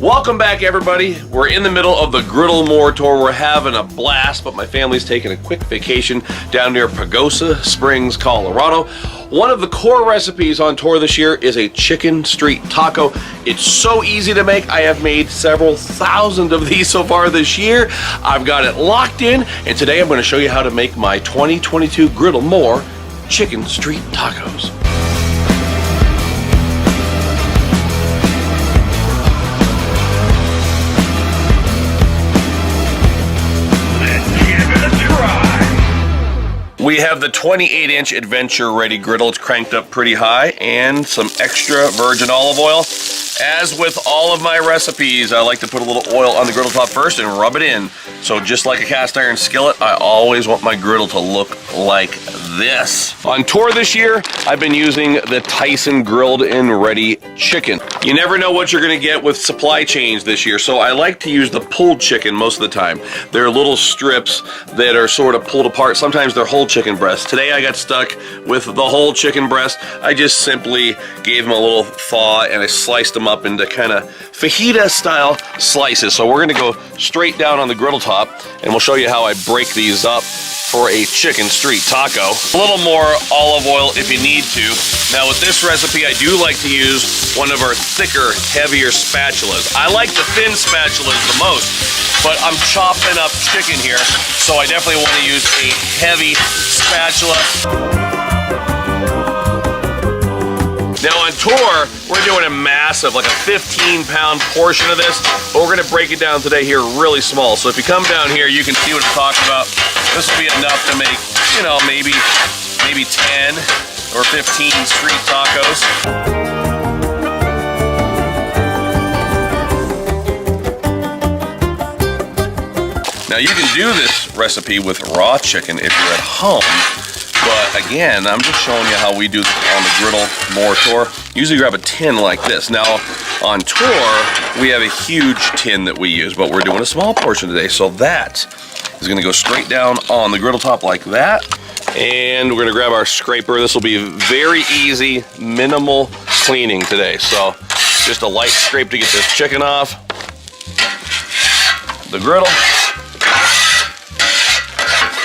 Welcome back, everybody. We're in the middle of the Griddle More Tour. We're having a blast, but my family's taking a quick vacation down near Pagosa Springs, Colorado. One of the core recipes on tour this year is a chicken street taco. It's so easy to make. I have made several thousand of these so far this year. I've got it locked in, and today I'm going to show you how to make my 2022 Griddle More chicken street tacos. We have the 28-inch Adventure Ready griddle. It's cranked up pretty high, and some extra virgin olive oil. As with all of my recipes, I like to put a little oil on the griddle top first and rub it in. So just like a cast iron skillet, I always want my griddle to look like this. On tour this year, I've been using the Tyson Grilled and Ready chicken. You never know what you're gonna get with supply chains this year, so I like to use the pulled chicken most of the time. They're little strips that are sort of pulled apart. Sometimes they're whole chicken breasts. Today I got stuck with the whole chicken breast. I just simply gave them a little thaw and I sliced them up into kind of fajita style slices. So we're gonna go straight down on the griddle top and we'll show you how I break these up for a chicken street taco. A little more olive oil if you need to. Now with this recipe, I do like to use one of our thicker, heavier spatulas. I like the thin spatulas the most, but I'm chopping up chicken here, so I definitely want to use a heavy spatula. Now on tour, we're doing a massive, like a 15-pound portion of this, but we're gonna break it down today here really small. So if you come down here, you can see what I'm talking about. This will be enough to make, you know, maybe 10 or 15 street tacos. Now you can do this recipe with raw chicken if you're at home. But again, I'm just showing you how we do on the Griddle More Tour. Usually grab a tin like this. Now, on tour, we have a huge tin that we use, but we're doing a small portion today. So that is gonna go straight down on the griddle top like that. And we're gonna grab our scraper. This will be very easy, minimal cleaning today. So just a light scrape to get this chicken off the griddle.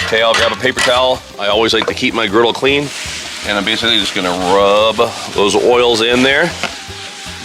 Okay, I'll grab a paper towel. I always like to keep my griddle clean. And I'm basically just gonna rub those oils in there.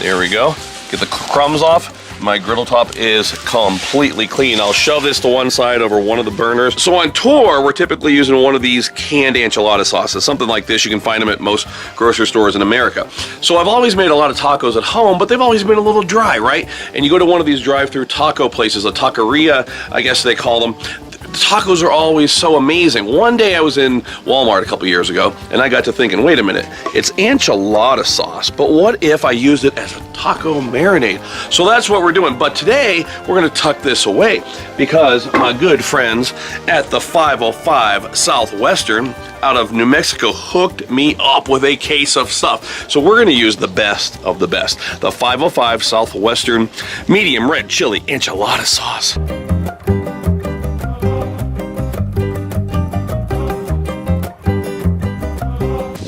There we go. Get the crumbs off. My griddle top is completely clean. I'll shove this to one side over one of the burners. So on tour, we're typically using one of these canned enchilada sauces. Something like this, you can find them at most grocery stores in America. So I've always made a lot of tacos at home, but they've always been a little dry, right? And you go to one of these drive-through taco places, a taqueria, I guess they call them. The tacos are always so amazing. One day I was in Walmart a couple years ago and I got to thinking, wait a minute, it's enchilada sauce, but what if I used it as a taco marinade? So that's what we're doing. But today we're gonna tuck this away because my good friends at the 505 Southwestern out of New Mexico hooked me up with a case of stuff. So we're gonna use the best of the best. The 505 Southwestern medium red chili enchilada sauce.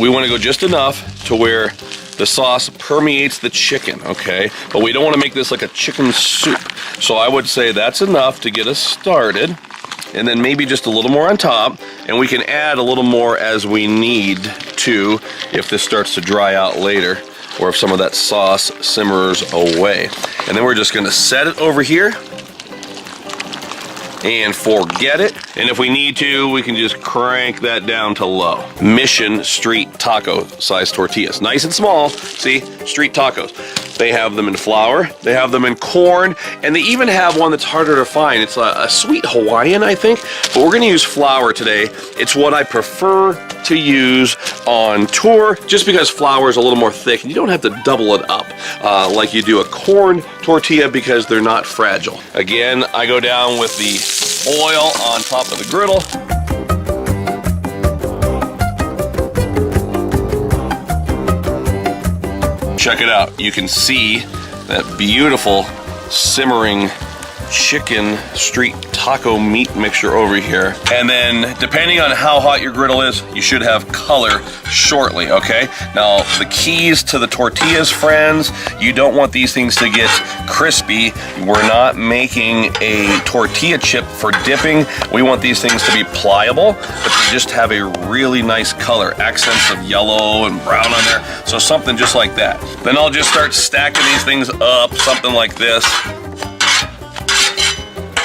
We want to go just enough to where the sauce permeates the chicken, okay? But we don't want to make this like a chicken soup. So I would say that's enough to get us started. And then maybe just a little more on top. And we can add a little more as we need to if this starts to dry out later or if some of that sauce simmers away. And then we're just going to set it over here and forget it. And if we need to, we can just crank that down to low. Mission Street Taco size tortillas. Nice and small, see, street tacos. They have them in flour, they have them in corn, and they even have one that's harder to find. It's a sweet Hawaiian, I think, but we're gonna use flour today. It's what I prefer to use on tour, just because flour is a little more thick and you don't have to double it up like you do a corn tortilla because they're not fragile. Again, I go down with the oil on top of the griddle. Check it out. You can see that beautiful simmering chicken street taco meat mixture over here. And then depending on how hot your griddle is, you should have color shortly, okay? Now, the keys to the tortillas, friends, you don't want these things to get crispy. We're not making a tortilla chip for dipping. We want these things to be pliable, but to just have a really nice color, accents of yellow and brown on there. So something just like that. Then I'll just start stacking these things up, something like this.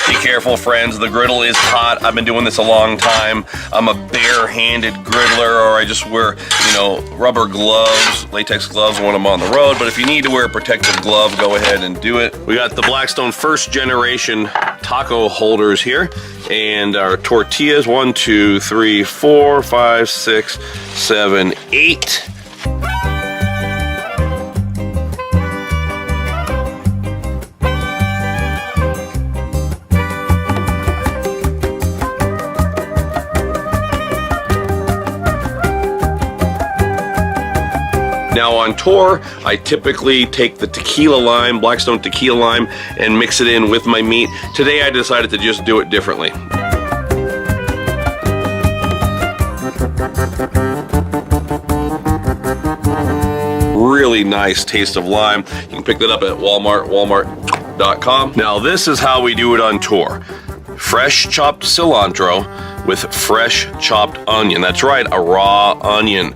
Be careful, friends, the griddle is hot. I've been doing this a long time. I'm a bare-handed griddler, or I just wear, you know, rubber gloves, latex gloves when I'm on the road. But if you need to wear a protective glove, go ahead and do it. We got the Blackstone first generation taco holders here, and our tortillas, 1, 2, 3, 4, 5, 6, 7, 8. Now on tour, I typically take the tequila lime, Blackstone tequila lime, and mix it in with my meat. Today I decided to just do it differently. Really nice taste of lime. You can pick that up at Walmart, walmart.com. Now this is how we do it on tour. Fresh chopped cilantro with fresh chopped onion. That's right, a raw onion.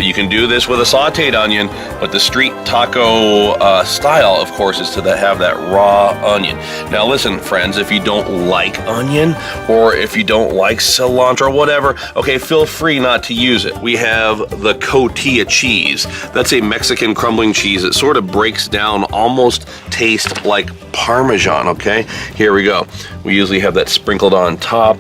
You can do this with a sauteed onion, but the street taco style, of course, is to have that raw onion. Now listen, friends, if you don't like onion, or if you don't like cilantro, whatever, okay, feel free not to use it. We have the cotija cheese. That's a Mexican crumbling cheese. It sort of breaks down, almost tastes like Parmesan, okay? Here we go. We usually have that sprinkled on top.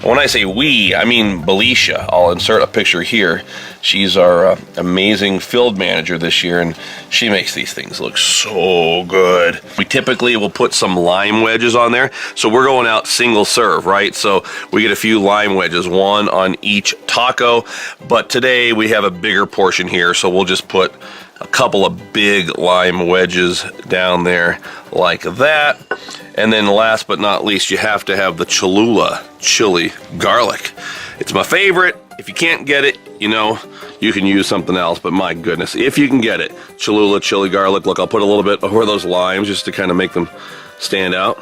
When I say we, I mean Belisha. I'll insert a picture here. She's our amazing field manager this year, and she makes these things look so good. We typically will put some lime wedges on there. So we're going out single serve, right? So we get a few lime wedges, one on each taco. But today we have a bigger portion here, so we'll just put a couple of big lime wedges down there like that. And then last but not least, you have to have the Cholula chili garlic. It's my favorite. If you can't get it, you know, you can use something else, but my goodness, if you can get it, Cholula chili garlic. Look, I'll put a little bit over those limes just to kind of make them stand out.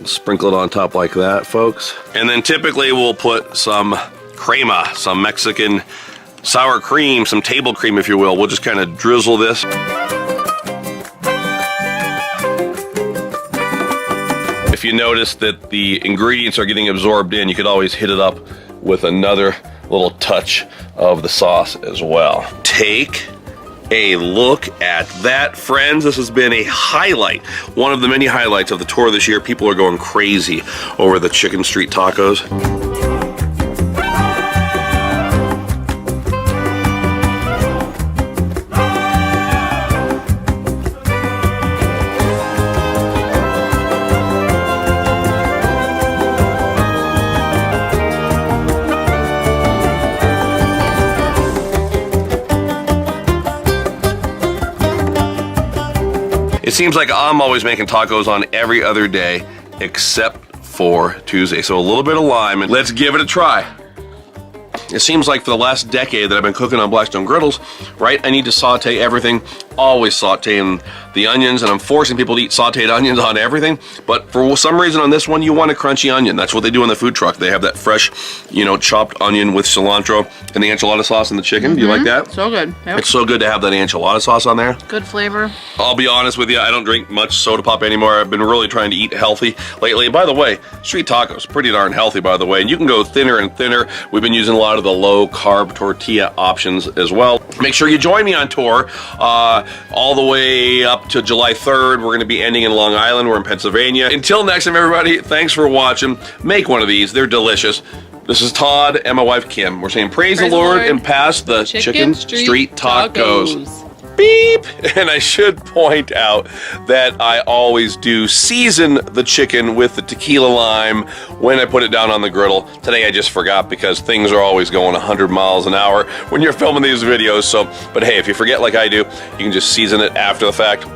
Sprinkle it on top like that, folks. And then typically we'll put some crema, some Mexican sour cream, some table cream, if you will. We'll just kind of drizzle this. If you notice that the ingredients are getting absorbed in, you could always hit it up with another little touch of the sauce as well. Take a look at that, friends. This has been a highlight, one of the many highlights of the tour this year. People are going crazy over the chicken street tacos. It seems like I'm always making tacos on every other day except for Tuesday. So a little bit of lime, and let's give it a try. It seems like for the last decade that I've been cooking on Blackstone griddles, right? I need to saute everything, always sauteing the onions, and I'm forcing people to eat sauteed onions on everything. But for some reason on this one, you want a crunchy onion. That's what they do in the food truck. They have that fresh, you know, chopped onion with cilantro and the enchilada sauce and the chicken. Do you like that? So good. Yep. It's so good to have that enchilada sauce on there. Good flavor. I'll be honest with you, I don't drink much soda pop anymore. I've been really trying to eat healthy lately. And by the way, street tacos, pretty darn healthy, by the way. And you can go thinner and thinner. We've been using a lot of the low-carb tortilla options as well. Make sure you join me on tour all the way up to July 3rd. We're going to be ending in Long Island. We're in Pennsylvania. Until next time, everybody, thanks for watching. Make one of these. They're delicious. This is Todd and my wife, Kim. We're saying praise the Lord and pass the chicken street tacos. Beep! And I should point out that I always do season the chicken with the tequila lime when I put it down on the griddle. Today I just forgot because things are always going 100 miles an hour when you're filming these videos. So, but hey, if you forget like I do, you can just season it after the fact.